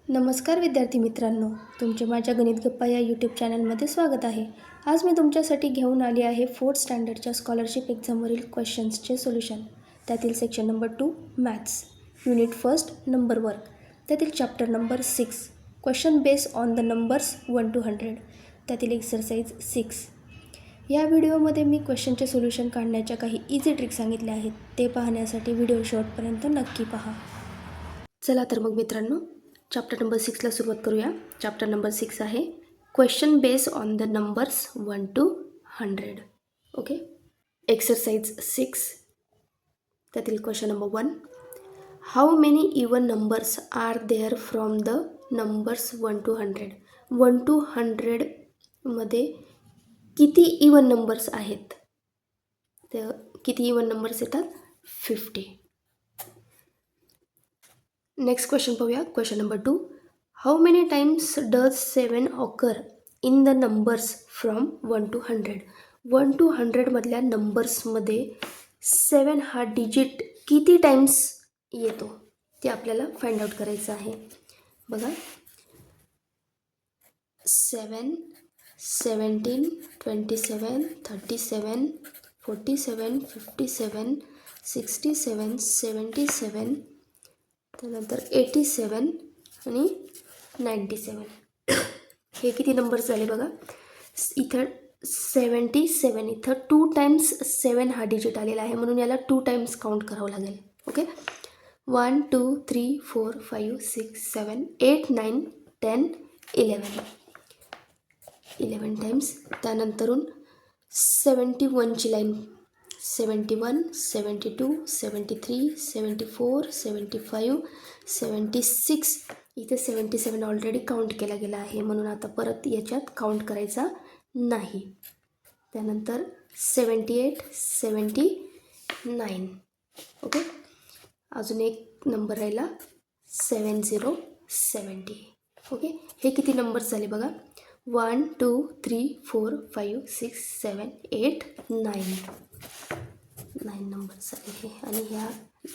नमस्कार विद्यार्थी मित्रांनो, तुमचे माझ्या गणित गप्पा या यूट्यूब चॅनलमध्ये स्वागत आहे. आज मी तुमच्यासाठी घेऊन आली आहे 4th स्टँडर्डच्या स्कॉलरशिप एक्झामवरील क्वेश्चन्सचे सोल्युशन. त्यातील section number 2 maths, unit first number work, त्यातील chapter number 6 question base on the numbers 1 to 100, त्यातील एक्सरसाइज 6. या व्हिडिओमध्ये मी क्वेश्चनचे सोल्युशन काढण्याच्या काही इझी ट्रिक सांगितल्या आहेत. ते पाहण्यासाठी व्हिडिओ शेवटपर्यंत नक्की पहा. चला तर मग मित्रांनो, चॅप्टर नंबर 6ला सुरुवात करूया. चॅप्टर नंबर 6 आहे question base on the numbers 1 to 100. Okay, exercise 6, त्यातील question number 1. How many even numbers are there from the numbers 1 to 100. 1 to 100 मध्ये किती इवन नंबर्स आहेत? तर किती इवन नंबर्स येतात? 50. नेक्स्ट क्वेश्चन पाहूया. Question number 2. How many times does 7 occur in the numbers from 1 to 100. 1 to 100 मधल्या नंबर्समध्ये 7 हा digit किती टाइम्स येतो ते आपल्याला फाइंड आउट करायचं आहे. बघा, 7, 17, 27, 37, 47, 57, 67, 77, त्यानंतर 87 आणि 97. हे किती नंबर्स झाले बघा. इथं 77, इथं 2 टाइम्स 7 हा डिजिट आलेला आहे, म्हणून याला 2 टाइम्स काउंट करावं लागेल. Okay, 1 2 3 4 5 6 7 8 9 10 11 times. त्यानंतरून 71ची लाईन 71, 72, 73, 74, 75, 76. इथे 77 ऑलरेडी काउंट केला गेला आहे, म्हणून आता परत याच्यात काउंट करायचा नाही. त्यानंतर 78, 79. ओके, अजून एक नंबर राहिला 70. ओके, हे किती नंबर्स झाले बघा. 1 2 3 4 5 6 7 8 9 नंबर्स झाले हे, आणि ह्या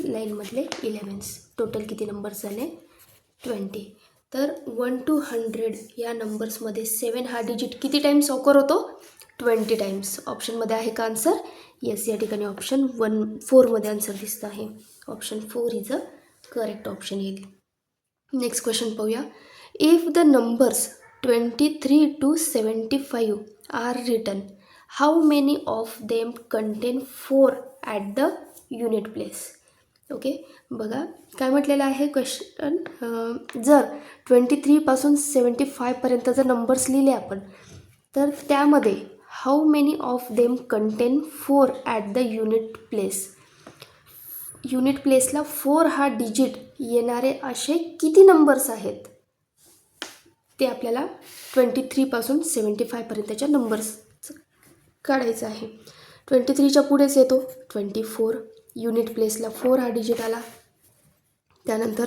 लाईनमधले 11. टोटल किती नंबर्स झाले? 20. तर 1 to 100 या नंबर्समध्ये 7 हा डिजिट किती टाइम्स ऑकर होतो? 20 टाइम्स. ऑप्शनमध्ये आहे का आन्सर? येस, या ठिकाणी ऑप्शन 4मध्ये आन्सर दिसतं आहे. Option 4 is a correct option येईल. नेक्स्ट क्वेश्चन पाहूया. If the numbers 23 to 75 are written, how many of them contain 4 at the unit place? Okay, बघा काय म्हटलेलं आहे क्वेश्चन. जर 23 पासून 75 पर्यंत जर नंबर्स लिहिले आपण, तर त्यामध्ये how many of them contain 4 at the unit place. Unit प्लेसला 4 हा डिजिट येणारे असे किती नंबर्स आहेत ते आपल्याला 23 पासून 75 पर्यंतच्या नंबर्स काढायचं आहे. 23च्या पुढेच येतो 24. युनिट प्लेसला 4 हा डिजिट आला. त्यानंतर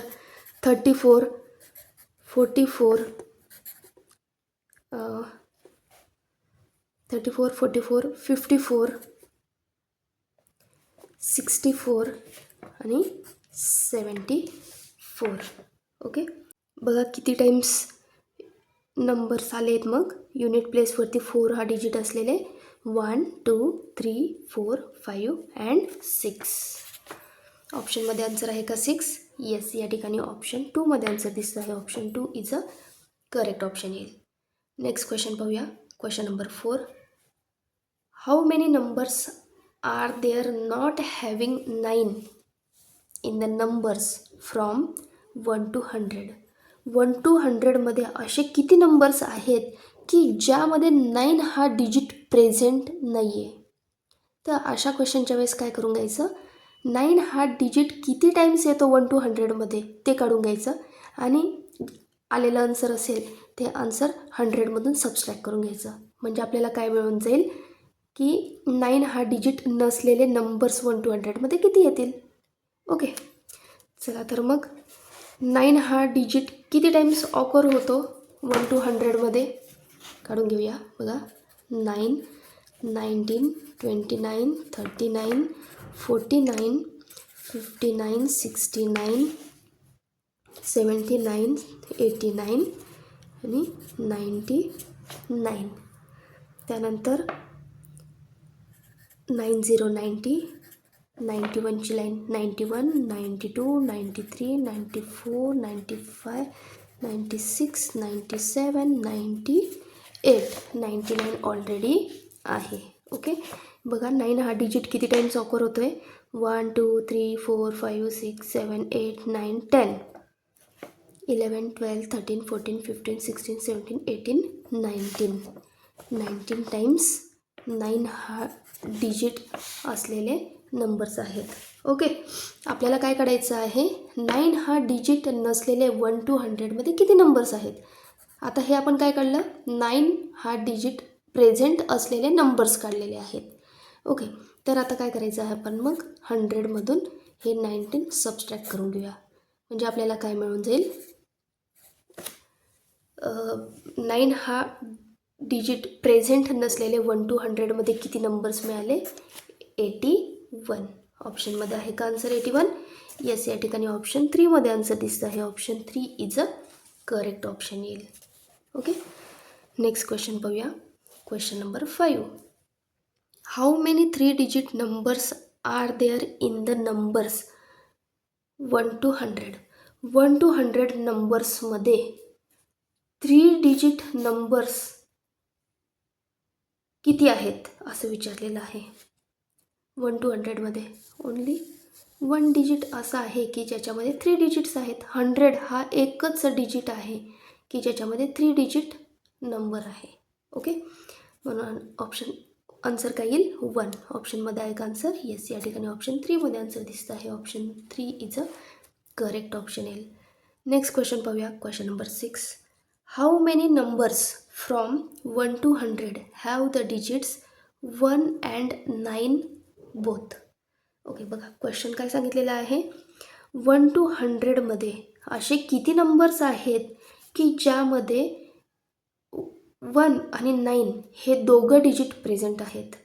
34, 44, 34, 44, 54, 64 आणि 74. ओके, बघा किती टाइम्स नंबर्स आले आहेत मग युनिट प्लेसवरती 4 हा डिजिट असलेले. 1 2 3 4 5 अँड 6. ऑप्शनमध्ये आन्सर आहे का 6? येस, या ठिकाणी ऑप्शन 2मध्ये आन्सर दिसतं आहे. Option 2 is a correct option येईल. नेक्स्ट क्वेश्चन पाहूया. Question number 4. How many numbers are there not having 9 in the numbers from 1 to 100. 1 to 100 मध्ये असे किती नंबर्स आहेत की ज्यामध्ये 9 हा डिजिट प्रेझेंट नाही आहे? तर अशा क्वेश्चनच्या वेळेस काय करून घ्यायचं, 9 हा डिजिट किती टाइम्स येतो 1 to 100 मध्ये ते काढून घ्यायचं, आणि आलेलं आन्सर असेल ते आन्सर 100मधून सबस्ट्रॅक्ट करून घ्यायचं. म्हणजे आपल्याला काय मिळून जाईल की 9 हा डिजिट नसलेले नंबर्स 1 to 100 मध्ये किती येतील. ओके, चला तर मग 9 हा डिजिट किती टाइम्स ऑकर होतो 1 to 100 मध्ये काढून घेऊया. बघा, 9, 19, 29, 39, 49, 59, 69, 79, 89 आणि 99. त्यानंतर 90, 90, 91ची लाईन 91, 92, 93, 94, 95, 96, 97, 98, 99 ऑलरेडी आहे. ओके, बघा 9 हा डिजिट किती टाईम्स ऑकर होतो आहे? 1 2 3 4 5 6 7 8 9 10, 11 12 13 14 15 16 17 18 19, 19 टाईम्स 9 हा डिजिट असलेले नंबर्स आहेत. ओके, आपल्याला काय काढायचं आहे? 9 हा डिजिट नसलेले 1 to 100मध्ये किती नंबर्स आहेत? आता हे आपण काय काढलं? 9 हा डिजिट प्रेझेंट असलेले नंबर्स काढलेले आहेत. ओके, तर आता काय करायचं आहे आपण? मग 100मधून हे 19 सबस्ट्रॅक्ट करून घेऊया. म्हणजे आपल्याला काय मिळून जाईल? 9 हा डिजिट प्रेझेंट नसलेले 1 to 100मध्ये किती नंबर्स मिळाले? 81. ऑप्शनमध्ये आहे का आन्सर 81? येस, या ठिकाणी ऑप्शन 3मध्ये आन्सर दिसतं आहे. Option 3 is a correct option येईल. ओके, नेक्स्ट क्वेश्चन पाहूया. Question number 5. How many 3 digit numbers are there in the numbers 1 to 100? 1 to 100 नंबर्समध्ये 3 डिजिट नंबर्स किती आहेत असं विचारलेलं आहे. 1 to 100मध्ये ओन्ली 1 डिजिट असं आहे की ज्याच्यामध्ये 3 डिजिट्स आहेत. 100 हा एकच डिजिट आहे की ज्याच्यामध्ये 3 डिजिट नंबर आहे. ओके, म्हणून ऑप्शन आन्सर काय येईल? 1. ऑप्शनमध्ये आहे का आन्सर? येस, या ठिकाणी ऑप्शन 3मध्ये आन्सर दिसतं आहे. Option 3 is a correct option येईल. नेक्स्ट क्वेश्चन पाहूया. Question number 6. How many numbers from 1 to 100 have the digits 1 and 9 both? Okay, बघा क्वेश्चन काय सांगितलेलं आहे? 1 to 100मध्ये असे किती नंबर्स आहेत की ज्यामध्ये 1 आणि 9 हे दोघं डिजिट प्रेझेंट आहेत?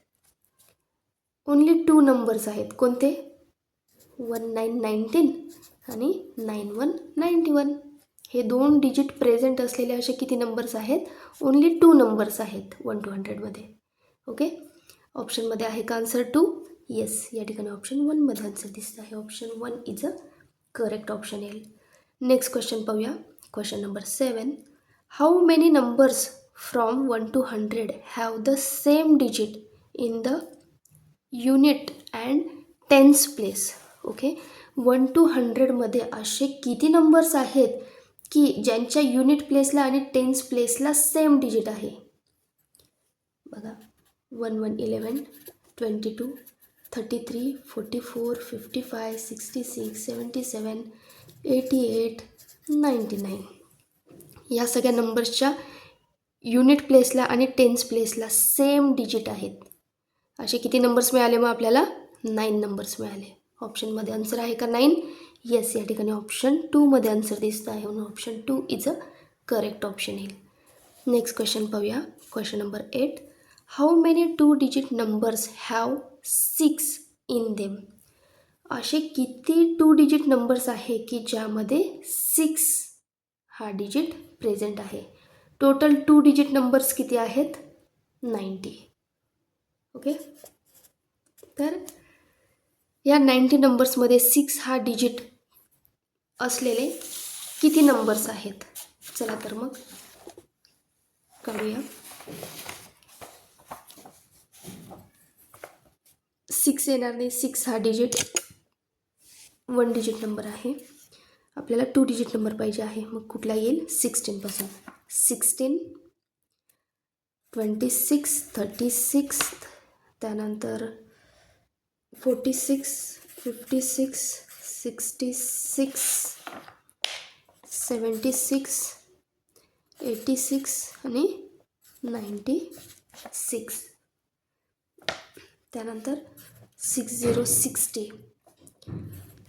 ओन्ली 2 नंबर्स आहेत. कोणते? 19 19 आणि 91 91. हे 2 डिजिट प्रेझेंट असलेले असे किती नंबर्स आहेत? ओन्ली 2 नंबर्स आहेत 1 to 100मध्ये. ओके, ऑप्शनमध्ये आहे का आन्सर 2? येस, या ठिकाणी ऑप्शन 1मध्ये आन्सर दिसतं आहे. Option 1 is a correct option येईल. नेक्स्ट क्वेश्चन पाहूया. Question number 7. How many numbers from 1 to 100 have the same digit in the unit and tense place? Okay, 1 to 100मध्ये असे किती नंबर्स आहेत की ज्यांच्या युनिट प्लेसला आणि टेन्स प्लेसला सेम डिजिट आहे? बघा 1 1 11 22 33 44 55 66 77 88 99. या सगळ्या नंबर्सच्या युनिट प्लेसला आणि टेन्स प्लेसला सेम डिजिट आहेत. असे किती नंबर्स मिळाले मग आपल्याला? 9 नंबर्स मिळाले. ऑप्शनमध्ये आन्सर आहे का 9? येस, या ठिकाणी ऑप्शन 2मध्ये आन्सर दिसतं आहे. म्हणून option 2 is a correct option येईल. नेक्स्ट क्वेश्चन पाहूया. Question number 8. How many 2 digit numbers have 6 in them? असे किती 2 डिजिट नंबर्स आहे की ज्यामध्ये 6 हा डिजिट प्रेझेंट आहे? टोटल 2 डिजिट नंबर्स किती आहेत? 90. ओके, तर या 90 नंबर्समध्ये 6 हा डिजिट असलेले किती नंबर्स आहेत? चला तर मग काढूया. 6 येणार नाही. 6 हा डिजिट 1 डिजिट नंबर आहे. आपल्याला 2 डिजिट नंबर पाहिजे आहे. मग कुठला येईल? 16 पासून. 16 26 36, त्यानंतर 46 56 66 76 86 आणि 96. त्यानंतर 60 60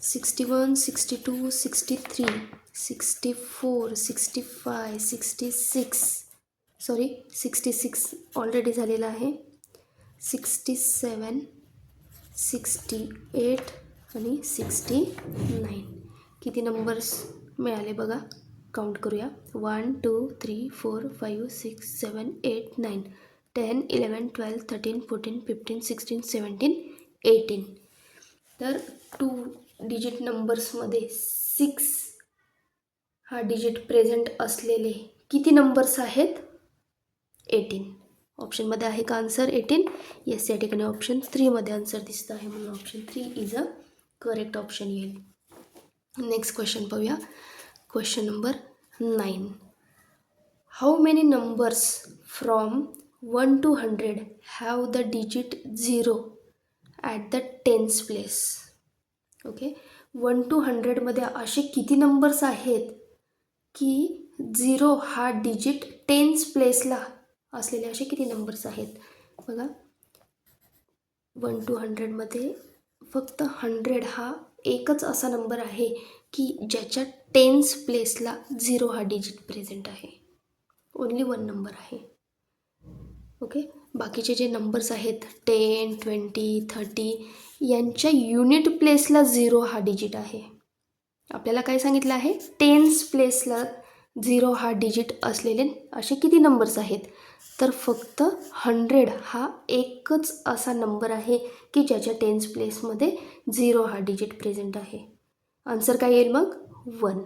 61 62 63 64 65 66 66 ऑलरेडी झालेला आहे. 67 68 आणि 69. किती नंबर्स मिळाले बघा. काउंट करूया. 1 2 3 4 5 6 7 8 9 10 11 12 13 14 15 16 17 18. तर 2 डिजिट नंबर्समध्ये 6 हा डिजिट प्रेझेंट असलेले किती नंबर्स आहेत? 18. ऑप्शनमध्ये आहे का आन्सर 18? येस, या ठिकाणी ऑप्शन 3मध्ये आन्सर दिसतं आहे, म्हणून option 3 is a correct option येईल. नेक्स्ट क्वेश्चन पाहूया. Question number 9. How many numbers from 1 to 100 have the digit 0 at the tense place? Okay, 1 to 100मध्ये असे किती नंबर्स आहेत की 0 हा डिजिट टेन्स प्लेसला असलेले असे किती नंबर्स आहेत? बघा, 1 to 100मध्ये फक्त 100 हा एकच असा नंबर आहे की ज्याच्या टेन्स प्लेसला 0 हा डिजिट प्रेझेंट आहे. ओन्ली 1 नंबर आहे. ओके, बाकीचे जे नंबर्स आहेत 10 20 30 यांच्या युनिट प्लेसला 0 हा डिजिट आहे. आपल्याला काय सांगितलं आहे? टेन्स प्लेसला 0 हा डिजिट असलेले असे किती नंबर्स आहेत? तर फक्त 100 हा एकच असा नंबर आहे की ज्याच्या टेन्स प्लेसमध्ये 0 हा डिजिट प्रेझेंट आहे. आन्सर काय येईल मग? 1.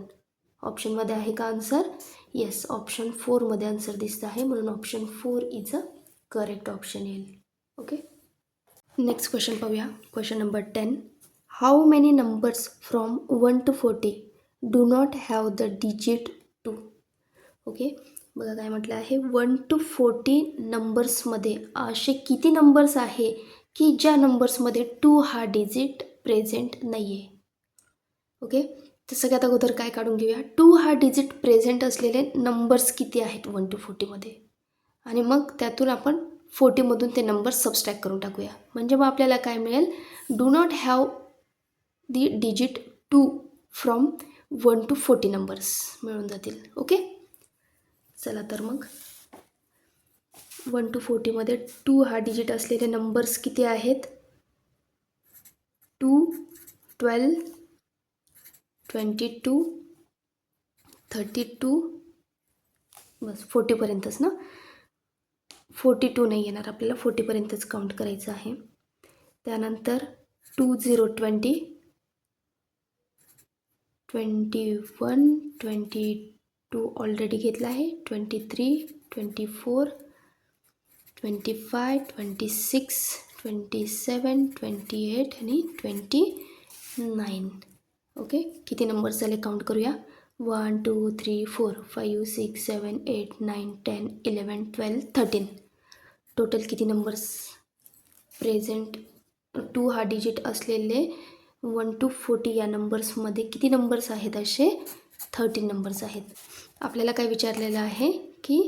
ऑप्शनमध्ये आहे का आन्सर? येस, ऑप्शन 4मध्ये आन्सर दिसतं आहे, म्हणून option 4 is a correct option येईल. ओके, नेक्स्ट क्वेश्चन पाहूया. Question number 10. How many numbers from 1 to 40 do not have the digit 2? Okay, बघा काय म्हटलं आहे. 1 to 40 नंबर्समध्ये असे किती नंबर्स आहे की ज्या नंबर्समध्ये 2 हा डिजिट प्रेझेंट नाही आहे? ओके, तर सगळ्यात अगोदर काय काढून घेऊया. 2 हा डिजिट प्रेझेंट असलेले नंबर्स किती आहेत 1 to 40मध्ये, आणि मग त्यातून आपण 40मधून ते नंबर सबस्ट्रॅक्ट करून टाकूया. म्हणजे मग आपल्याला काय मिळेल? Do not have the digit 2 from 1 to 40 numbers मिळून जातील. ओके, चला तर मग 1 to 40मध्ये 2 हा डिजिट असलेले नंबर्स किती आहेत? 2 12 22 32, बस 40पर्यंतच ना. 42 नाही येणार, आपल्याला 40पर्यंतच काउंट करायचं आहे. त्यानंतर 20 20 21 22 ऑलरेडी घेतला आहे. 23 24 25 26 27 28 आणि 29. ओके, किती नंबर्स झाले काउंट करूया. 1 2 3 4 5 6 7 8 9 10 11 12 13. टोटल किती नंबर्स प्रेझेंट 2 हा डिजिट असलेले 1 to 40 या नंबर्समध्ये किती नंबर्स आहेत? असे 13 नंबर्स आहेत. आपल्याला काय विचारलेलं आहे की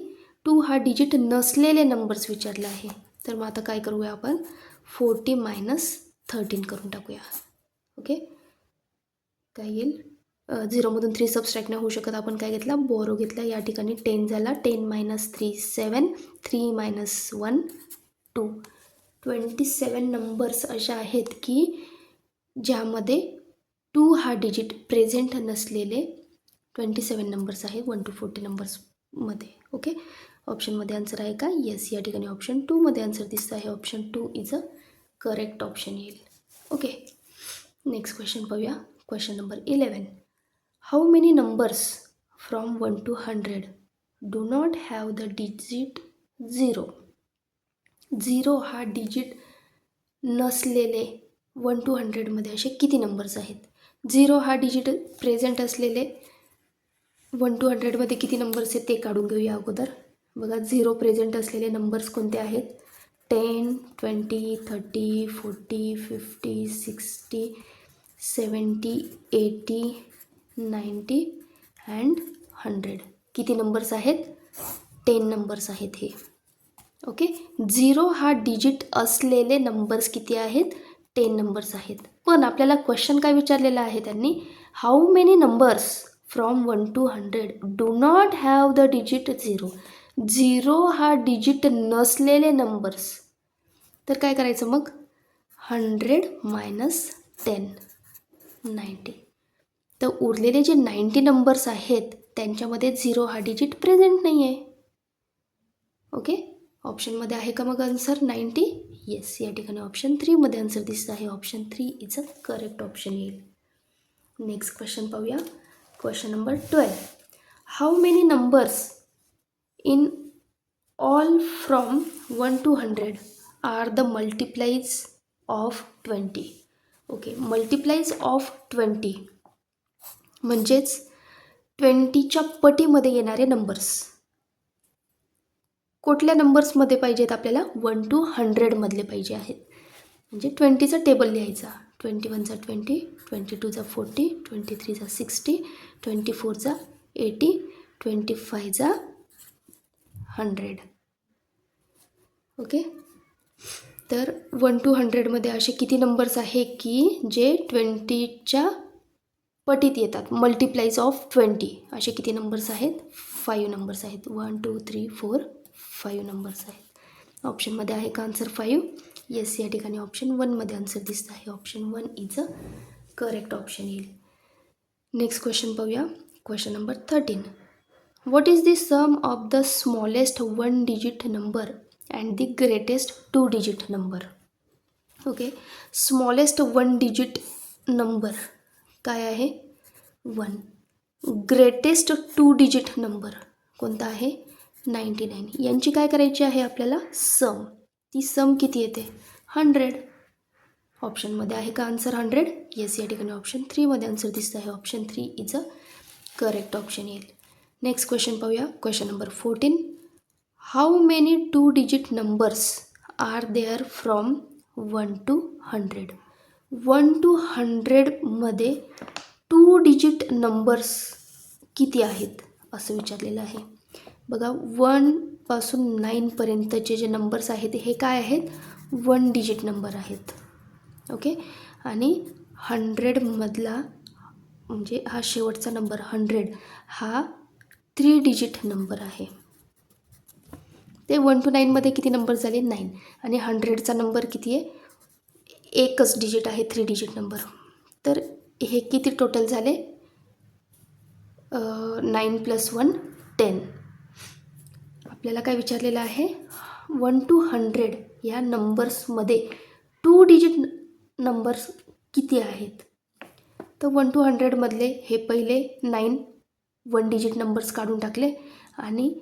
2 हा डिजिट नसलेले नंबर्स विचारले आहे. तर मग आता काय करूया आपण? 40 - 13 करून टाकूया. ओके, काय येईल? 0मधून 3 सबस्ट्रॅक्ट नाही होऊ शकत. आपण काय घेतला? बोरो घेतला. या ठिकाणी 10 झाला. 10 - 3 7, 3 - 1 2. 27 नंबर्स अशा आहेत की ज्यामध्ये 2 हा डिजिट प्रेझेंट नसलेले 27 नंबर्स आहेत 1 to 40 नंबर्समध्ये. ओके, ऑप्शनमध्ये आन्सर आहे का? येस, या ठिकाणी ऑप्शन 2मध्ये आन्सर दिसतं आहे. Option 2 is a correct option येईल. ओके, नेक्स्ट क्वेश्चन पाहूया. Question number 11. How many numbers from 1 to 100 do not have the digit 0? 0 हा डिजिट नसलेले 1 to 100मध्ये असे किती नंबर्स आहेत? 0 हा डिजिट प्रेझेंट असलेले 1 to 100मध्ये किती नंबर्स आहेत ते काढून घेऊया अगोदर. बघा, 0 प्रेझेंट असलेले नंबर्स कोणते आहेत? 10 20 30 40 50 60 70 80 90 अँड 100. किती नंबर्स आहेत? 10 नंबर्स आहेत हे. ओके, 0 हा डिजिट असलेले नंबर्स किती आहेत? 10 नंबर्स आहेत. पण आपल्याला क्वेश्चन काय विचारलेला आहे त्यांनी? How many numbers from 1 to 100 do not have the digit 0? 0 हा डिजिट नसलेले नंबर्स. तर काय करायचं मग? 100 - 10 90. तर उरलेले जे 90 नंबर्स आहेत त्यांच्यामध्ये 0 हा डिजिट प्रेझेंट नाही आहे. ओके, ऑप्शनमध्ये आहे का मग आन्सर 90? येस, या ठिकाणी ऑप्शन 3मध्ये आन्सर दिसत आहे. Option 3 is a correct option येईल. नेक्स्ट क्वेश्चन पाहूया. Question number 12. How many numbers in all from 1 to 100 are the multiples of 20? Okay, multiples of 20 म्हणजेच 20च्या पटीमध्ये येणारे नंबर्स. कुठल्या नंबर्समध्ये पाहिजेत आपल्याला? 1 to 100 मधले पाहिजे आहेत. म्हणजे 20चा टेबल लिहायचा. 21 20, 22 40, 23 60, 24 80, 25 100. ओके, तर 1 to 100मध्ये असे किती नंबर्स आहे की जे 20च्या पटीत येतात? मल्टिप्लाईज ऑफ 20 असे किती नंबर्स आहेत? 5 नंबर्स आहेत. 1 2 3 4 5 नंबर्स आहेत. ऑप्शनमध्ये आहे का आन्सर 5? येस, या ठिकाणी ऑप्शन 1मध्ये आन्सर दिसत आहे. Option 1 is a correct option येईल. नेक्स्ट क्वेश्चन पाहूया. Question number 13. What is the sum of the smallest 1 digit number and the greatest 2 digit number? Okay, smallest 1 digit number काय आहे? 1. Greatest 2 digit number कोणता आहे? 99. यांची काय करायची आहे आपल्याला? सम. ती सम किती येते? 100. ऑप्शनमध्ये आहे का आन्सर 100? येस, या ठिकाणी ऑप्शन 3मध्ये आन्सर दिसत आहे. Option 3 is a correct option येईल. नेक्स्ट क्वेश्चन पाहूया. Question number 14. How many 2 digit numbers are there from 1 to 100? 1 to 100मध्ये 2 डिजिट नंबर्स किती आहेत असं विचारलेलं आहे. बघा, 1 पासून 9पर्यंतचे जे नंबर्स आहेत हे काय आहेत? 1 डिजिट नंबर आहेत. ओके, आणि 100मधला म्हणजे हा शेवटचा नंबर 100 हा 3 डिजिट नंबर आहे. ते 1 to 9मध्ये किती नंबर झाले? 9. आणि 100चा नंबर किती आहे? एकच डिजिट आहे, 3 डिजिट नंबर. तर हे किती टोटल झाले? 9 + 1 10. आपल्याला काय विचारलेलं आहे? 1 to 100 या नंबर्समध्ये 2 डिजिट नंबर्स किती आहेत? तर 1 to 100मधले हे पहिले 9 1 डिजिट नंबर्स काढून टाकले आणि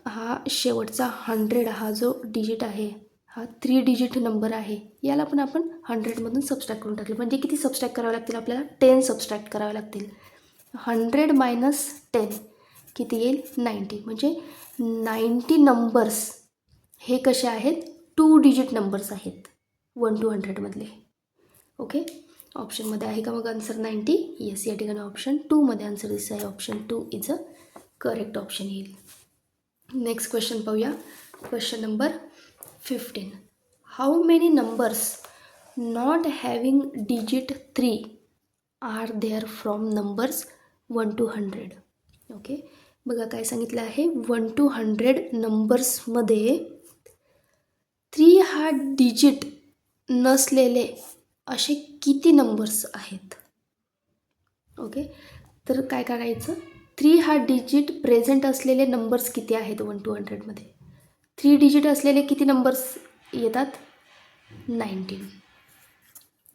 हा शेवटचा 100 हा जो डिजिट आहे हा 3 डिजिट नंबर आहे. याला पण आपण 100मधून सबस्ट्रॅक्ट करून टाकले. म्हणजे किती सबस्ट्रॅक्ट करावे लागतील आपल्याला? 10 सबस्ट्रॅक्ट करावे लागतील. 100 - 10 किती येईल? 90. म्हणजे 90 नंबर्स हे कसे आहेत? 2 डिजिट नंबर्स आहेत 1 to 100मधले. ओके, ऑप्शनमध्ये आहे का मग आन्सर 90? येस, या ठिकाणी ऑप्शन 2मध्ये आन्सर दिसत आहे. Option 2 is a correct option येईल. नेक्स्ट क्वेश्चन पाहूया. Question number 15. How many numbers not having digit 3 are there from numbers 1 to 100? Okay, बघा काय सांगितलं आहे. 1 to 100 नंबर्समध्ये 3 हा डिजिट नसलेले असे किती नंबर्स आहेत? ओके, तर काय करायचं? 3 हा डिजिट प्रेझेंट असलेले नंबर्स किती आहेत 1 to 100मध्ये? 3 डिजिट असलेले किती नंबर्स येतात? 19.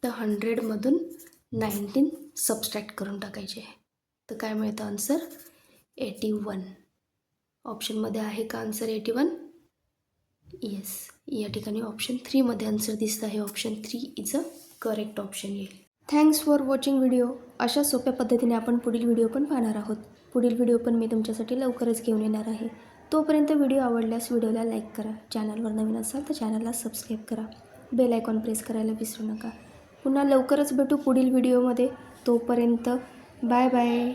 तर 100मधून 19 सबस्ट्रॅक्ट करून टाकायचे. तर काय मिळतं आन्सर? 81. ऑप्शनमध्ये आहे का आन्सर 81? येस, या ठिकाणी ऑप्शन 3मध्ये आन्सर दिसत आहे. Option 3 is a correct option येईल. Thanks for watching video. अशा सोप्या पद्धतीने आपण पुढील व्हिडिओ पण पाहणार आहोत. पुढील व्हिडिओ पण मी तुमच्यासाठी लवकरच घेऊन येणार आहे. तोपर्यंत व्हिडिओ आवडल्यास व्हिडिओला लाईक करा. चॅनलवर नवीन असाल तर चॅनलला सबस्क्राईब करा. बेल आयकॉन प्रेस करायला विसरू नका. पुन्हा लवकरच भेटू पुढील व्हिडिओमध्ये. तोपर्यंत बाय बाय.